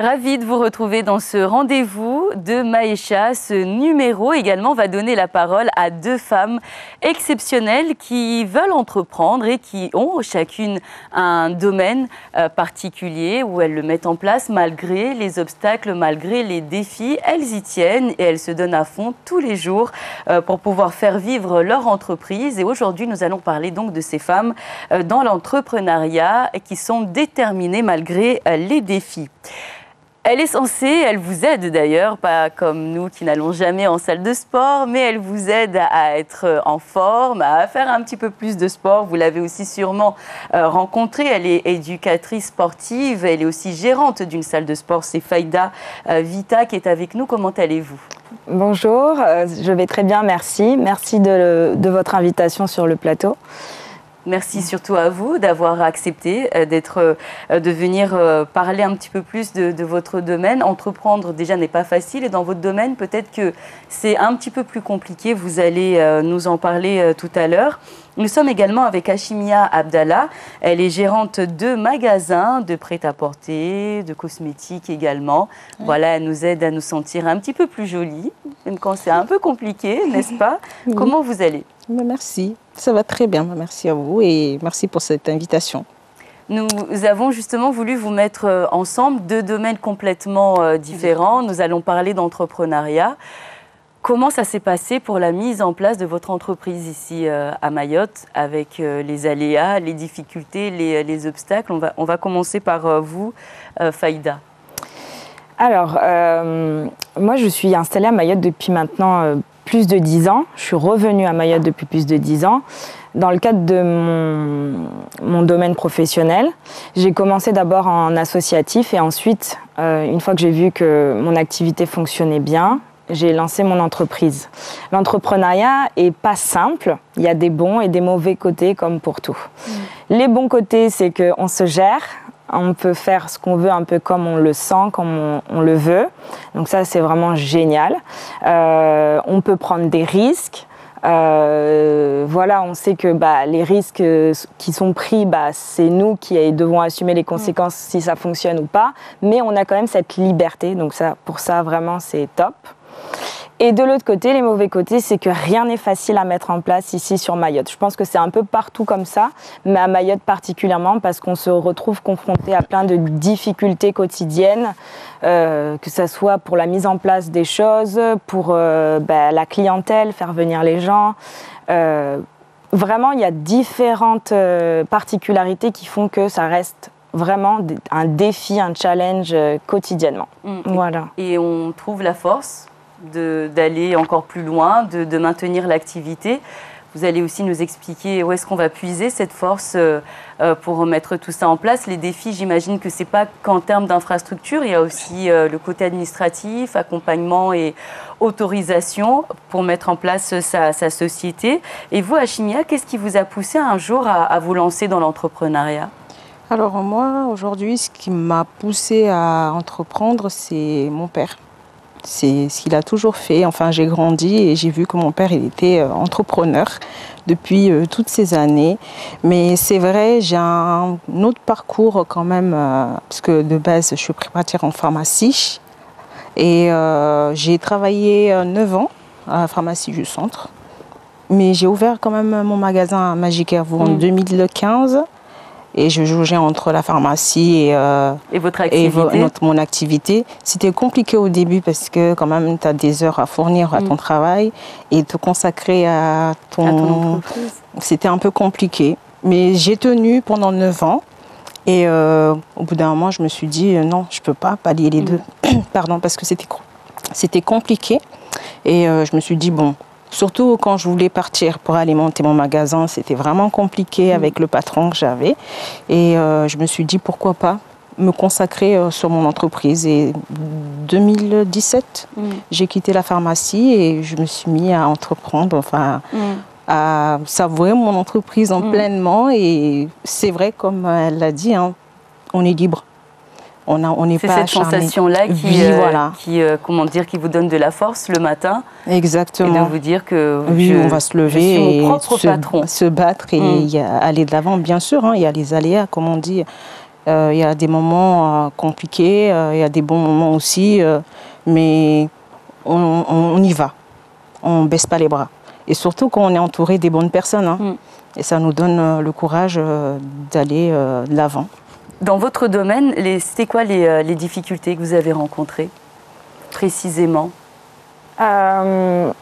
Ravie de vous retrouver dans ce rendez-vous de Maïcha. Ce numéro également va donner la parole à deux femmes exceptionnelles qui veulent entreprendre et qui ont chacune un domaine particulier où elles le mettent en place malgré les obstacles, malgré les défis. Elles y tiennent et elles se donnent à fond tous les jours pour pouvoir faire vivre leur entreprise. Et aujourd'hui, nous allons parler donc de ces femmes dans l'entrepreneuriat qui sont déterminées malgré les défis. Elle est censée, elle vous aide d'ailleurs, pas comme nous qui n'allons jamais en salle de sport, mais elle vous aide à être en forme, à faire un petit peu plus de sport. Vous l'avez aussi sûrement rencontrée, elle est éducatrice sportive, elle est aussi gérante d'une salle de sport, c'est Faïda Vita qui est avec nous. Comment allez-vous ? Bonjour, je vais très bien, merci. Merci de votre invitation sur le plateau. Merci surtout à vous d'avoir accepté de venir parler un petit peu plus de votre domaine. Entreprendre déjà n'est pas facile et dans votre domaine peut-être que c'est un petit peu plus compliqué. Vous allez nous en parler tout à l'heure. Nous sommes également avec Hachimia Abdallah. Elle est gérante de magasins de prêt-à-porter, de cosmétiques également. Oui. Voilà, elle nous aide à nous sentir un petit peu plus jolies, même quand c'est un peu compliqué, n'est-ce pas ? Oui. Comment vous allez ? Merci, ça va très bien. Merci à vous et merci pour cette invitation. Nous avons justement voulu vous mettre ensemble deux domaines complètement différents. Nous allons parler d'entrepreneuriat. Comment ça s'est passé pour la mise en place de votre entreprise ici à Mayotte avec les aléas, les difficultés, les obstacles? On va commencer par vous, Faïda. Alors, moi je suis installée à Mayotte depuis maintenant plus de 10 ans. Je suis revenue à Mayotte depuis plus de 10 ans. Dans le cadre de mon domaine professionnel, j'ai commencé d'abord en associatif et ensuite, une fois que j'ai vu que mon activité fonctionnait bien, j'ai lancé mon entreprise. L'entrepreneuriat est pas simple. Il y a des bons et des mauvais côtés comme pour tout. Les bons côtés, c'est qu'on se gère. On peut faire ce qu'on veut un peu comme on le sent, comme on le veut. Donc ça, c'est vraiment génial. On peut prendre des risques. Voilà, on sait que les risques qui sont pris, c'est nous qui devons assumer les conséquences si ça fonctionne ou pas. Mais on a quand même cette liberté. Donc ça, pour ça, vraiment, c'est top. Et de l'autre côté, les mauvais côtés, c'est que rien n'est facile à mettre en place ici sur Mayotte. Je pense que c'est un peu partout comme ça, mais à Mayotte particulièrement parce qu'on se retrouve confronté à plein de difficultés quotidiennes, que ce soit pour la mise en place des choses, pour la clientèle, faire venir les gens. Vraiment, il y a différentes particularités qui font que ça reste vraiment un défi, un challenge quotidiennement. Voilà. Et on trouve la force d'aller encore plus loin, de maintenir l'activité. Vous allez aussi nous expliquer où est-ce qu'on va puiser cette force pour mettre tout ça en place. Les défis, j'imagine que ce n'est pas qu'en termes d'infrastructure, il y a aussi le côté administratif, accompagnement et autorisation pour mettre en place sa société. Et vous, Hachimia, qu'est-ce qui vous a poussé un jour à vous lancer dans l'entrepreneuriat ? Alors moi, aujourd'hui, ce qui m'a poussée à entreprendre, c'est mon père. C'est ce qu'il a toujours fait. Enfin, j'ai grandi et j'ai vu que mon père il était entrepreneur depuis toutes ces années. Mais c'est vrai, j'ai un autre parcours quand même, parce que de base, je suis préparatrice en pharmacie. Et j'ai travaillé 9 ans à la pharmacie du centre. Mais j'ai ouvert quand même mon magasin à Magic Hervaux en 2015. Et je jouais entre la pharmacie et votre activité. Mon activité. C'était compliqué au début parce que quand même, tu as des heures à fournir à ton travail et te consacrer à ton entreprise. C'était un peu compliqué. Mais j'ai tenu pendant 9 ans. Et au bout d'un moment, je me suis dit, non, je ne peux pas pallier les deux. Pardon, parce que c'était compliqué. Et je me suis dit, bon... Surtout quand je voulais partir pour aller monter mon magasin, c'était vraiment compliqué avec le patron que j'avais. Et je me suis dit pourquoi pas me consacrer sur mon entreprise. Et 2017, j'ai quitté la pharmacie et je me suis mis à entreprendre, à savourer mon entreprise pleinement. Et c'est vrai, comme elle l'a dit, on est libre. On n'est pas cette sensation-là qui vous donne de la force le matin. Exactement. Et de vous dire que on va se lever et se battre et aller de l'avant. Bien sûr, il y a les aléas, comme on dit. Il y a des moments compliqués, il y a des bons moments aussi, mais on y va. On ne baisse pas les bras. Et surtout quand on est entouré des bonnes personnes. Hein. Et ça nous donne le courage d'aller de l'avant. Dans votre domaine, c'était quoi les difficultés que vous avez rencontrées précisément? On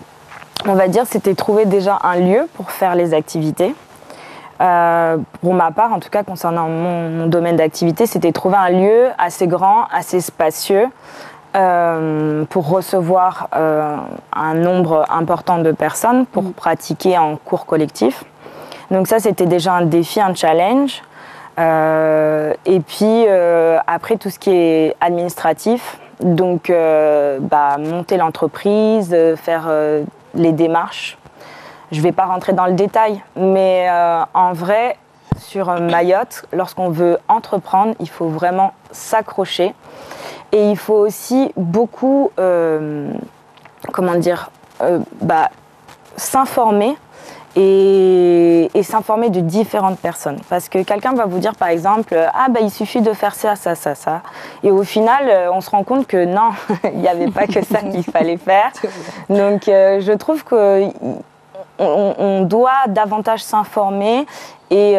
va dire c'était trouver déjà un lieu pour faire les activités. Pour ma part, en tout cas concernant mon domaine d'activité, c'était trouver un lieu assez grand, assez spacieux pour recevoir un nombre important de personnes pour pratiquer en cours collectif. Donc ça, c'était déjà un défi, un challenge. Et puis après, tout ce qui est administratif, donc monter l'entreprise, faire les démarches. Je ne vais pas rentrer dans le détail, mais en vrai, sur Mayotte, lorsqu'on veut entreprendre, il faut vraiment s'accrocher. Et il faut aussi beaucoup, s'informer et s'informer de différentes personnes. Parce que quelqu'un va vous dire, par exemple, il suffit de faire ça. Et au final, on se rend compte que non, il n'y avait pas que ça qu'il fallait faire. Donc, je trouve que on doit davantage s'informer et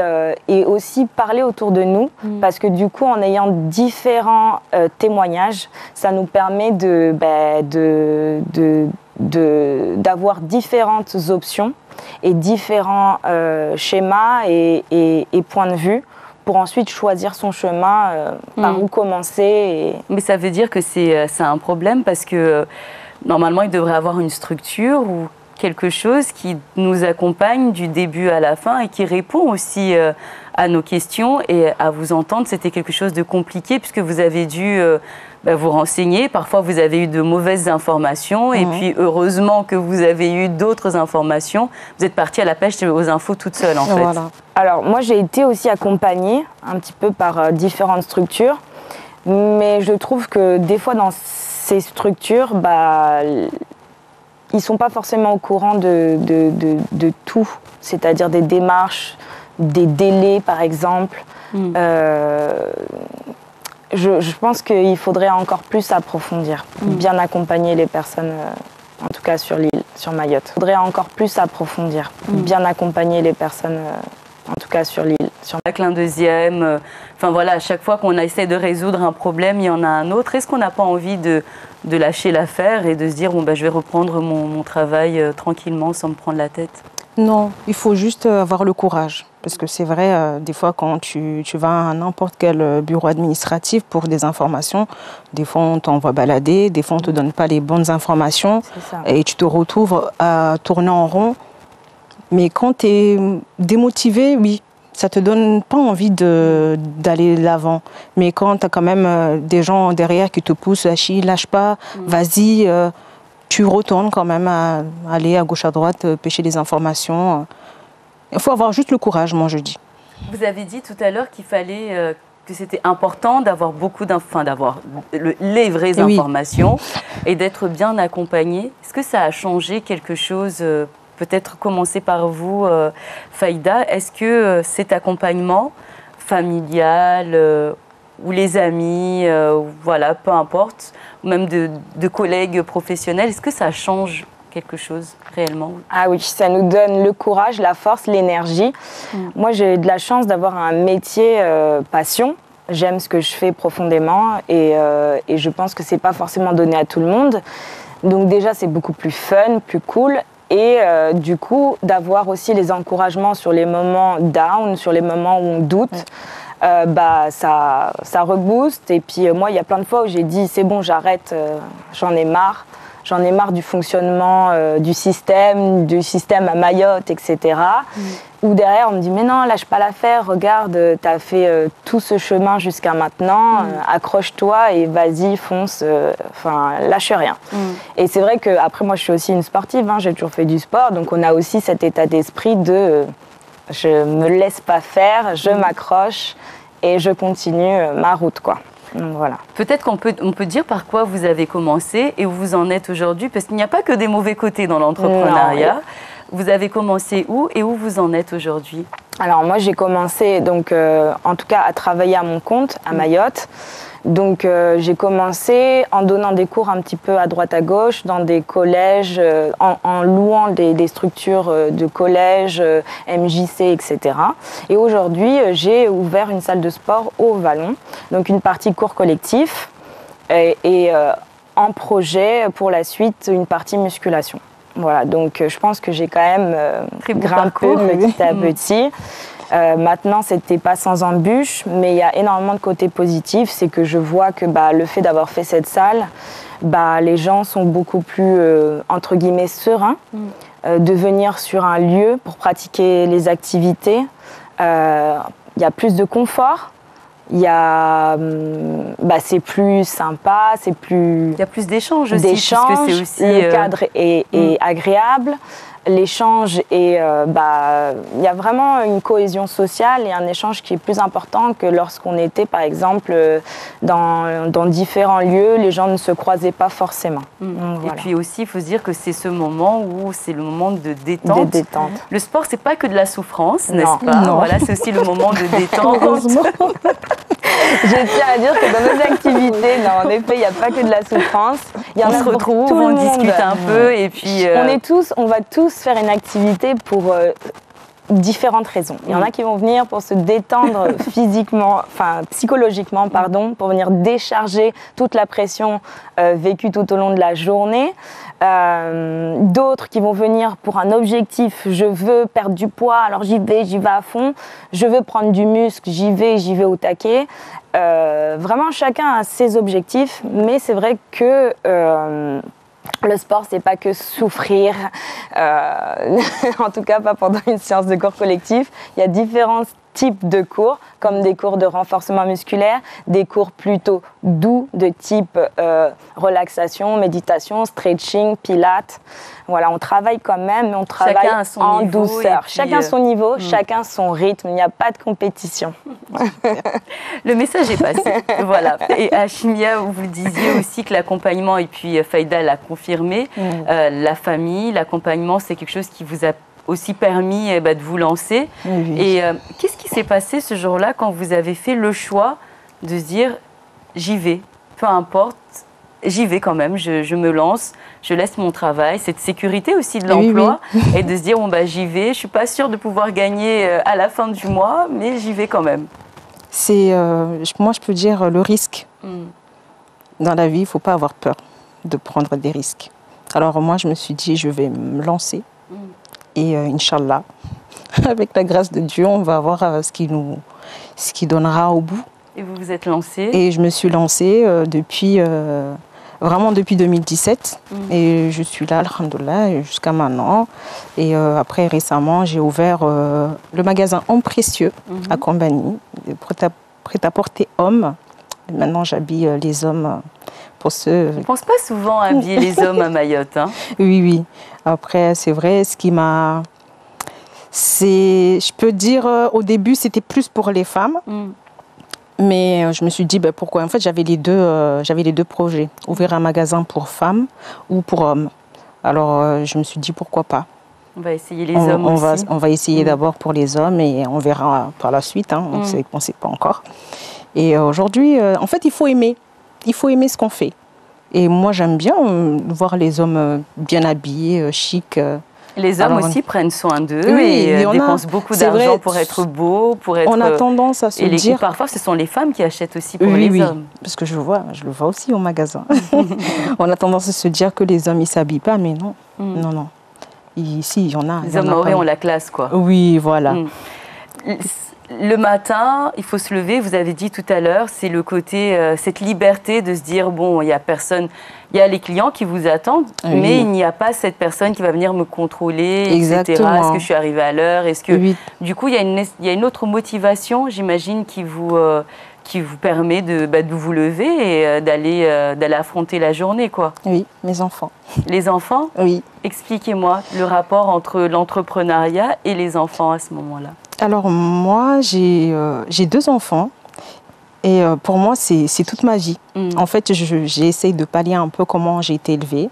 aussi parler autour de nous parce que du coup en ayant différents témoignages ça nous permet d'avoir différentes options et différents schémas et points de vue pour ensuite choisir son chemin par où commencer. Mais ça veut dire que c'est un problème parce que normalement il devrait avoir une structure ou quelque chose qui nous accompagne du début à la fin et qui répond aussi à nos questions. Et à vous entendre, c'était quelque chose de compliqué puisque vous avez dû vous renseigner. Parfois, vous avez eu de mauvaises informations et puis heureusement que vous avez eu d'autres informations. Vous êtes partie à la pêche aux infos toute seule en fait. Voilà. Alors moi, j'ai été aussi accompagnée un petit peu par différentes structures, mais je trouve que des fois dans ces structures, ils ne sont pas forcément au courant de tout, c'est-à-dire des démarches, des délais par exemple. Je pense qu'il faudrait encore plus approfondir, bien accompagner les personnes, en tout cas sur l'île, sur Mayotte. Il faudrait encore plus approfondir, bien accompagner les personnes, en tout cas sur l'île. Un deuxième, à chaque fois qu'on essaie de résoudre un problème, il y en a un autre. Est-ce qu'on n'a pas envie de lâcher l'affaire et de se dire je vais reprendre mon travail tranquillement sans me prendre la tête? Non, il faut juste avoir le courage. Parce que c'est vrai, des fois quand tu vas à n'importe quel bureau administratif pour des informations, des fois on t'envoie balader, des fois on ne te donne pas les bonnes informations et tu te retrouves à tourner en rond. Mais quand tu es démotivé, oui, ça ne te donne pas envie d'aller de l'avant. Mais quand tu as quand même des gens derrière qui te poussent, Achille, lâche pas, vas-y, tu retournes quand même à aller à gauche, à droite, pêcher des informations. Il faut avoir juste le courage, moi je dis. Vous avez dit tout à l'heure qu'il fallait, que c'était important d'avoir d'avoir les vraies informations et d'être bien accompagné. Est-ce que ça a changé quelque chose? Peut-être commencer par vous, Faïda. Est-ce que cet accompagnement familial ou les amis, peu importe, ou même de collègues professionnels, est-ce que ça change quelque chose réellement? Ah oui, ça nous donne le courage, la force, l'énergie. Moi, j'ai de la chance d'avoir un métier passion. J'aime ce que je fais profondément et je pense que c'est pas forcément donné à tout le monde. Donc déjà, c'est beaucoup plus fun, plus cool. Et du coup, d'avoir aussi les encouragements sur les moments down, sur les moments où on doute, ça rebooste. Et puis moi, il y a plein de fois où j'ai dit c'est bon, j'arrête, j'en ai marre. J'en ai marre du fonctionnement du système à Mayotte, etc. Où derrière, on me dit mais non, lâche pas l'affaire, regarde, tu as fait tout ce chemin jusqu'à maintenant, accroche-toi et vas-y, fonce, lâche rien. Et c'est vrai qu'après, moi, je suis aussi une sportive, j'ai toujours fait du sport, donc on a aussi cet état d'esprit de je me laisse pas faire, je m'accroche et je continue ma route, quoi. Donc, voilà. Peut-être qu'on peut dire par quoi vous avez commencé et où vous en êtes aujourd'hui, parce qu'il n'y a pas que des mauvais côtés dans l'entrepreneuriat. Vous avez commencé où et où vous en êtes aujourd'hui? Alors moi j'ai commencé donc en tout cas à travailler à mon compte à Mayotte. Donc j'ai commencé en donnant des cours un petit peu à droite à gauche dans des collèges, en louant des structures de collèges, MJC, etc. Et aujourd'hui j'ai ouvert une salle de sport au Vallon, donc une partie cours collectif et en projet pour la suite une partie musculation. Voilà, donc je pense que j'ai quand même grimpé petit à petit. Maintenant, c'était pas sans embûches, mais il y a énormément de côtés positifs. C'est que je vois que le fait d'avoir fait cette salle, les gens sont beaucoup plus, entre guillemets, sereins de venir sur un lieu pour pratiquer les activités. Il y a plus de confort. Il y a, c'est plus sympa, c'est plus... Il y a plus d'échanges aussi. D'échanges, le cadre est agréable. L'échange il y a vraiment une cohésion sociale et un échange qui est plus important que lorsqu'on était par exemple dans différents lieux, les gens ne se croisaient pas forcément. Donc, voilà. Et puis aussi il faut se dire que c'est ce moment où c'est le moment de détente. Le sport c'est pas que de la souffrance, n'est-ce pas? Non. Voilà, c'est aussi le moment de détente. Je tiens à dire que dans nos activités, non, en effet, il n'y a pas que de la souffrance. On se retrouve, on discute un peu et puis... On va tous faire une activité pour différentes raisons. Il y en a qui vont venir pour se détendre psychologiquement, pour venir décharger toute la pression vécue tout au long de la journée. D'autres qui vont venir pour un objectif, je veux perdre du poids, alors j'y vais à fond. Je veux prendre du muscle, j'y vais au taquet. Vraiment, chacun a ses objectifs, mais c'est vrai que le sport, c'est pas que souffrir, en tout cas pas pendant une séance de cours collectif. Il y a différents types de cours, comme des cours de renforcement musculaire, des cours plutôt doux de type relaxation, méditation, stretching, pilates. Voilà, on travaille quand même, mais on travaille en douceur. Chacun son niveau, chacun son rythme, il n'y a pas de compétition. Le message est passé, voilà. Et Hachimia, vous disiez aussi que l'accompagnement, et puis Faïda l'a confirmé, la famille, l'accompagnement, c'est quelque chose qui vous a aussi permis de vous lancer. Oui. Et qu'est-ce qui s'est passé ce jour-là quand vous avez fait le choix de se dire j'y vais, peu importe, j'y vais quand même, je me lance, je laisse mon travail, cette sécurité aussi de l'emploi et de se dire j'y vais, je suis pas sûre de pouvoir gagner à la fin du mois, mais j'y vais quand même. C'est, moi je peux dire le risque. Dans la vie, il faut pas avoir peur de prendre des risques. Alors moi je me suis dit je vais me lancer. Et Inch'Allah, avec la grâce de Dieu, on va voir ce qui donnera au bout. Et vous vous êtes lancée? Et je me suis lancée vraiment depuis 2017. Et je suis là, alhamdoulilah, jusqu'à maintenant. Et après, récemment, j'ai ouvert le magasin Hommes Précieux à Combani, prêt-à-porter hommes. Et maintenant, j'habille les hommes pour ceux... On ne pense pas souvent à habiller les hommes à Mayotte. Hein. Oui. Après, c'est vrai, ce qui m'a... Je peux dire, au début, c'était plus pour les femmes. Mais je me suis dit, pourquoi? En fait, j'avais les deux projets. Ouvrir un magasin pour femmes ou pour hommes. Alors, je me suis dit, pourquoi pas? On va essayer les hommes aussi. On va essayer d'abord pour les hommes et on verra par la suite. Hein, on ne sait pas encore. Et aujourd'hui, en fait, il faut aimer. Il faut aimer ce qu'on fait. Et moi, j'aime bien voir les hommes bien habillés, chics. Les hommes aussi prennent soin d'eux et dépensent beaucoup d'argent pour être beaux, pour être... On a tendance à se dire... Parfois, ce sont les femmes qui achètent aussi pour les hommes. Parce que je le vois aussi au magasin. On a tendance à se dire que les hommes, ils ne s'habillent pas, mais non. Non. Ici, il y en a. Les hommes maoris ont la classe, quoi. Oui, voilà. Le matin, il faut se lever, vous avez dit tout à l'heure, c'est le côté, cette liberté de se dire, il n'y a personne, il y a les clients qui vous attendent, mais il n'y a pas cette personne qui va venir me contrôler, etc. Est-ce que je suis arrivée à l'heure? Est-ce que du coup, il y a une autre motivation, j'imagine, qui vous permet de vous lever et d'aller affronter la journée, quoi. Oui, mes enfants. Les enfants? Oui. Expliquez-moi le rapport entre l'entrepreneuriat et les enfants à ce moment-là. Alors moi, j'ai 2 enfants et pour moi, c'est toute ma vie. En fait, j'ai essayé de pallier un peu comment j'ai été élevée.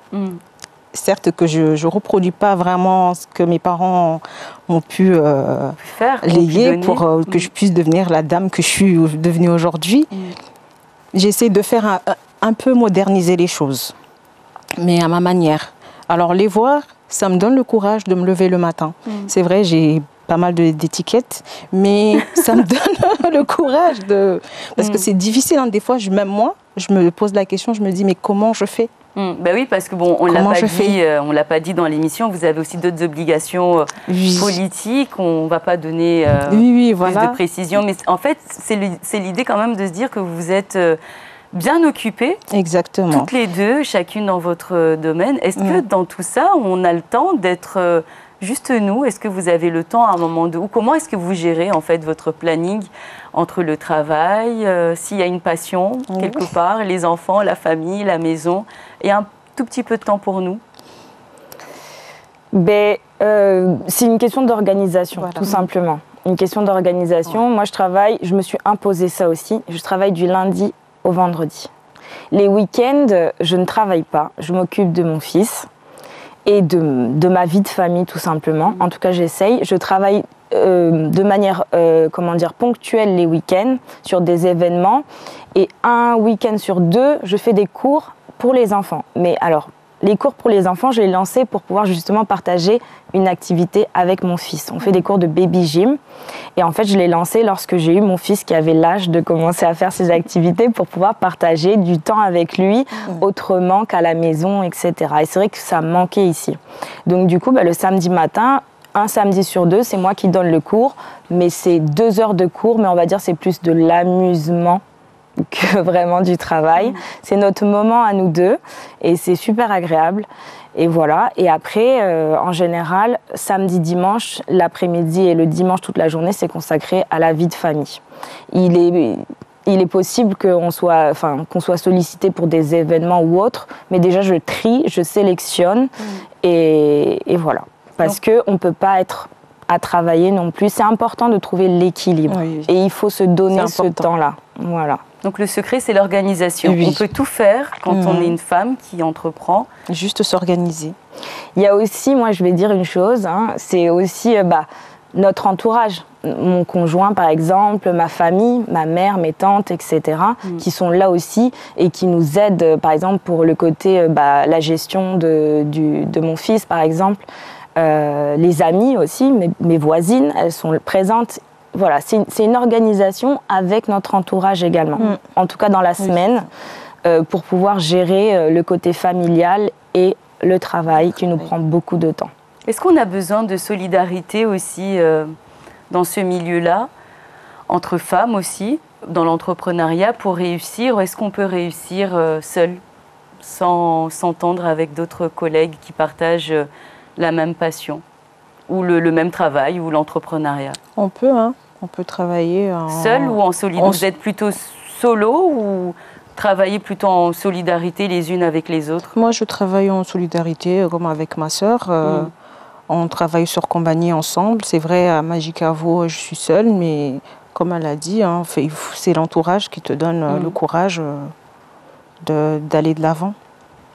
certes que je ne reproduis pas vraiment ce que mes parents ont pu léguer pour que je puisse devenir la dame que je suis devenue aujourd'hui. J'essaie de faire un peu moderniser les choses, mais à ma manière. Alors les voir, ça me donne le courage de me lever le matin. C'est vrai, j'ai pas mal d'étiquettes, mais ça me donne le courage de... Parce que c'est difficile, hein, des fois, même moi, je me pose la question, je me dis, mais comment je fais? Ben oui, parce que bon, on l'a pas dit dans l'émission, vous avez aussi d'autres obligations politiques, on ne va pas donner plus de précision, mais en fait, c'est l'idée quand même de se dire que vous êtes bien occupées, exactement, toutes les deux, chacune dans votre domaine. Est-ce que dans tout ça, on a le temps d'être juste nous? Est-ce que vous avez le temps à un moment ou comment est-ce que vous gérez en fait votre planning entre le travail, s'il y a une passion quelque part, les enfants, la famille, la maison, et un tout petit peu de temps pour nous? C'est une question d'organisation, tout simplement. Une question d'organisation. Moi, je me suis imposé ça aussi. Je travaille du lundi au vendredi. Les week-ends, je ne travaille pas. Je m'occupe de mon fils et de ma vie de famille, tout simplement. En tout cas, j'essaye. Je travaille de manière ponctuelle les week-ends sur des événements. Et un week-end sur 2, je fais des cours pour les enfants. Mais alors, les cours pour les enfants, je les lancés pour pouvoir justement partager une activité avec mon fils. On fait des cours de baby gym. Et en fait, je l'ai lancé lorsque j'ai eu mon fils qui avait l'âge de commencer à faire ses activités pour pouvoir partager du temps avec lui autrement qu'à la maison, etc. Et c'est vrai que ça manquait ici. Donc du coup, le samedi matin, un samedi sur 2, c'est moi qui donne le cours. Mais c'est 2 heures de cours, mais on va dire c'est plus de l'amusement que vraiment du travail. C'est notre moment à nous deux et c'est super agréable. Et voilà. Et après, en général, samedi, dimanche, l'après-midi et le dimanche, toute la journée, c'est consacré à la vie de famille. Il est possible qu'on soit sollicité pour des événements ou autres, mais déjà je trie, je sélectionne et voilà. Parce qu'on ne peut pas être à travailler non plus. C'est important de trouver l'équilibre et il faut se donner ce temps-là. Voilà. Donc le secret, c'est l'organisation. On peut tout faire quand on est une femme qui entreprend. Juste s'organiser. Il y a aussi, moi je vais dire une chose, c'est aussi notre entourage. Mon conjoint par exemple, ma famille, ma mère, mes tantes, etc. qui sont là aussi et qui nous aident par exemple pour le côté, la gestion de mon fils par exemple. Les amis aussi, mes voisines, elles sont présentes. Voilà, c'est une organisation avec notre entourage également, en tout cas dans la semaine, pour pouvoir gérer le côté familial et le travail qui nous prend beaucoup de temps. Est-ce qu'on a besoin de solidarité aussi dans ce milieu-là, entre femmes aussi, dans l'entrepreneuriat pour réussir? Ou est-ce qu'on peut réussir seul, sans s'entendre avec d'autres collègues qui partagent la même passion ou le même travail ou l'entrepreneuriat? On peut, on peut travailler seul ou en solidarité. Vous êtes plutôt solo ou travaillez plutôt en solidarité les unes avec les autres? Moi, je travaille en solidarité comme avec ma sœur. On travaille sur Combani ensemble. C'est vrai, à Magicavo, je suis seule, mais comme elle a dit, c'est l'entourage qui te donne le courage d'aller de l'avant.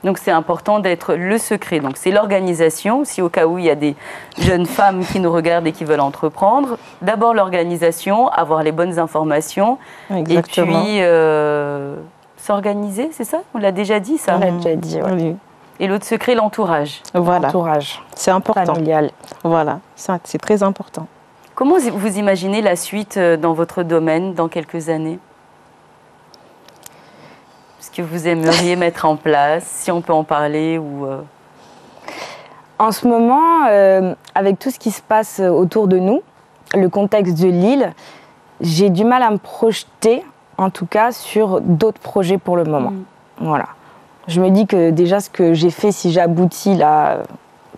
Donc c'est important d'être le secret. Donc c'est l'organisation, si au cas où il y a des jeunes femmes qui nous regardent et qui veulent entreprendre. D'abord l'organisation, avoir les bonnes informations. Exactement. Et puis s'organiser, c'est ça? On l'a déjà dit ça? On l'a déjà dit, oui. Et l'autre secret, l'entourage. Voilà. L'entourage. C'est important. Familial. Voilà, c'est très important. Comment vous imaginez la suite dans votre domaine dans quelques années? Ce que vous aimeriez mettre en place, si on peut en parler ou En ce moment, avec tout ce qui se passe autour de nous, le contexte de l'île, j'ai du mal à me projeter, en tout cas, sur d'autres projets pour le moment. Voilà. Je me dis que déjà, ce que j'ai fait, si j'aboutis là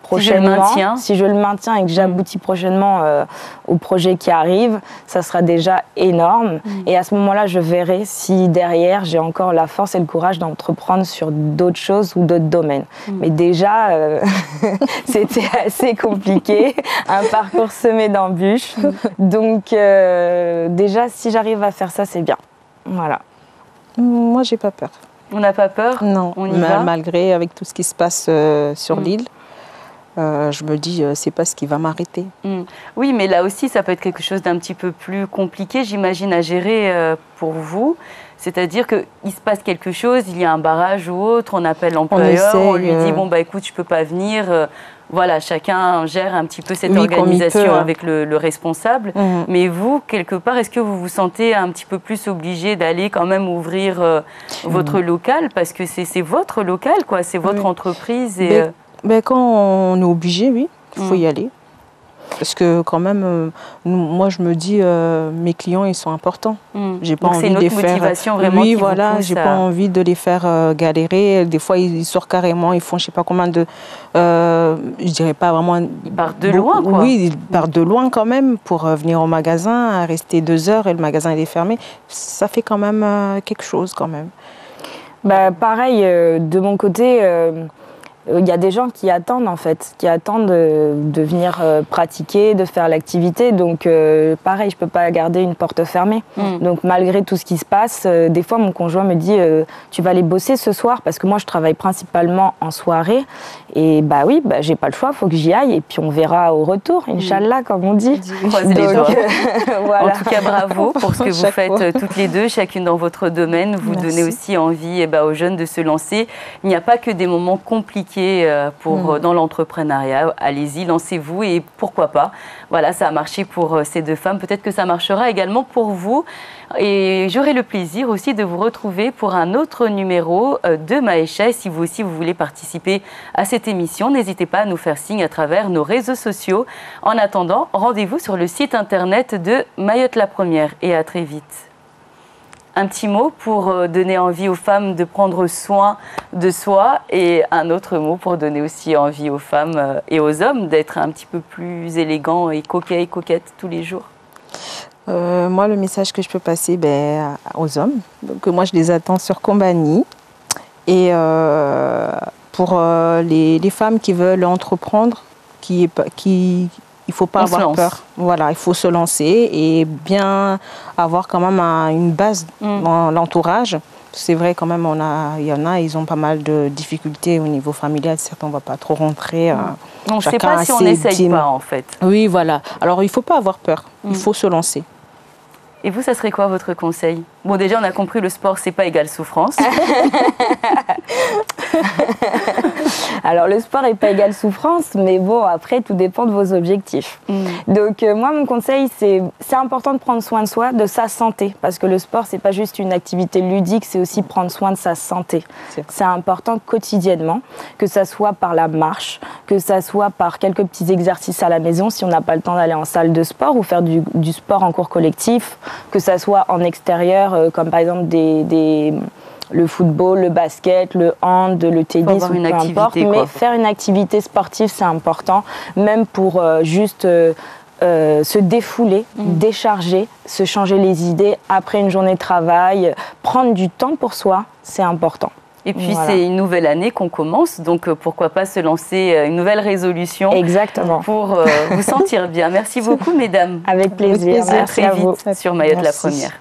prochainement, si je le maintiens et que j'aboutis prochainement au projet qui arrive, ça sera déjà énorme. Et à ce moment-là, je verrai si derrière, j'ai encore la force et le courage d'entreprendre sur d'autres choses ou d'autres domaines. Mais déjà, c'était assez compliqué, un parcours semé d'embûches. Donc déjà, si j'arrive à faire ça, c'est bien. Voilà. Moi, j'ai pas peur. On n'a pas peur? Non, on y va. Malgré avec tout ce qui se passe sur l'île. Je me dis, c'est pas ce qui va m'arrêter. Oui, mais là aussi, ça peut être quelque chose d'un petit peu plus compliqué, j'imagine, à gérer pour vous. C'est-à-dire qu'il se passe quelque chose, il y a un barrage ou autre, on appelle l'employeur, on lui dit, bon, bah écoute, je peux pas venir. Voilà, chacun gère un petit peu cette organisation avec le responsable. Mais vous, quelque part, est-ce que vous vous sentez un petit peu plus obligé d'aller quand même ouvrir votre local? Parce que c'est votre local, quoi, c'est votre entreprise. Et, quand on est obligé, oui, il faut y aller. Parce que quand même, moi je me dis, mes clients ils sont importants. J'ai pas envie de les faire. Motivation vraiment. Oui, voilà, j'ai pas envie de les faire galérer. Des fois ils sortent carrément, ils font je sais pas combien de, je dirais pas vraiment. Ils partent de loin, quoi. Oui, ils partent de loin quand même pour venir au magasin, rester 2 heures et le magasin il est fermé. Ça fait quand même quelque chose quand même. Bah pareil, de mon côté. Il y a des gens qui attendent en fait, qui attendent de venir pratiquer, de faire l'activité. Donc pareil, je peux pas garder une porte fermée. Donc malgré tout ce qui se passe, des fois mon conjoint me dit tu vas aller bosser ce soir parce que moi je travaille principalement en soirée. Et bah oui, bah, j'ai pas le choix, faut que j'y aille et puis on verra au retour, Inch'Allah comme on dit. Croisez les doigts. Voilà. En tout cas, bravo pour ce que vous faites toutes les deux, chacune dans votre domaine. Vous donnez aussi envie aux jeunes de se lancer. Il n'y a pas que des moments compliqués dans l'entrepreneuriat. Allez-y, lancez-vous et pourquoi pas. Voilà, ça a marché pour ces 2 femmes. Peut-être que ça marchera également pour vous. Et j'aurai le plaisir aussi de vous retrouver pour un autre numéro de Maïcha. Et si vous aussi vous voulez participer à cette émission, n'hésitez pas à nous faire signe à travers nos réseaux sociaux. En attendant, rendez-vous sur le site internet de Mayotte la Première. Et à très vite. Un petit mot pour donner envie aux femmes de prendre soin de soi et un autre mot pour donner aussi envie aux femmes et aux hommes d'être un petit peu plus élégants et coquets et coquettes tous les jours. Moi, le message que je peux passer aux hommes, que moi je les attends sur Combani. Et pour les femmes qui veulent entreprendre, il ne faut pas avoir peur. Voilà, il faut se lancer et bien avoir quand même une base dans l'entourage. C'est vrai quand même, il y en a, ils ont pas mal de difficultés au niveau familial. Certains, on ne va pas trop rentrer. On ne sait pas si on n'essaye pas, en fait. Oui, voilà. Alors, il ne faut pas avoir peur. Il faut se lancer. Et vous, ça serait quoi votre conseil? Bon, déjà, on a compris, le sport, c'est pas égal souffrance. Alors, le sport n'est pas égal souffrance, mais bon, après, tout dépend de vos objectifs. Donc, moi, mon conseil, c'est important de prendre soin de soi, de sa santé, parce que le sport, c'est pas juste une activité ludique, c'est aussi prendre soin de sa santé. C'est important quotidiennement, que ça soit par la marche, que ça soit par quelques petits exercices à la maison, si on n'a pas le temps d'aller en salle de sport, ou faire du sport en cours collectif, que ça soit en extérieur, comme par exemple le football, le basket, le hand, le tennis, ou peu importe. Mais faire une activité sportive, c'est important, même pour juste se défouler, décharger, se changer les idées après une journée de travail, prendre du temps pour soi, c'est important. Et puis c'est une nouvelle année qu'on commence, donc pourquoi pas se lancer une nouvelle résolution. Exactement. Pour vous sentir bien. Merci beaucoup, mesdames. Avec plaisir. À très vite sur Mayotte la Première.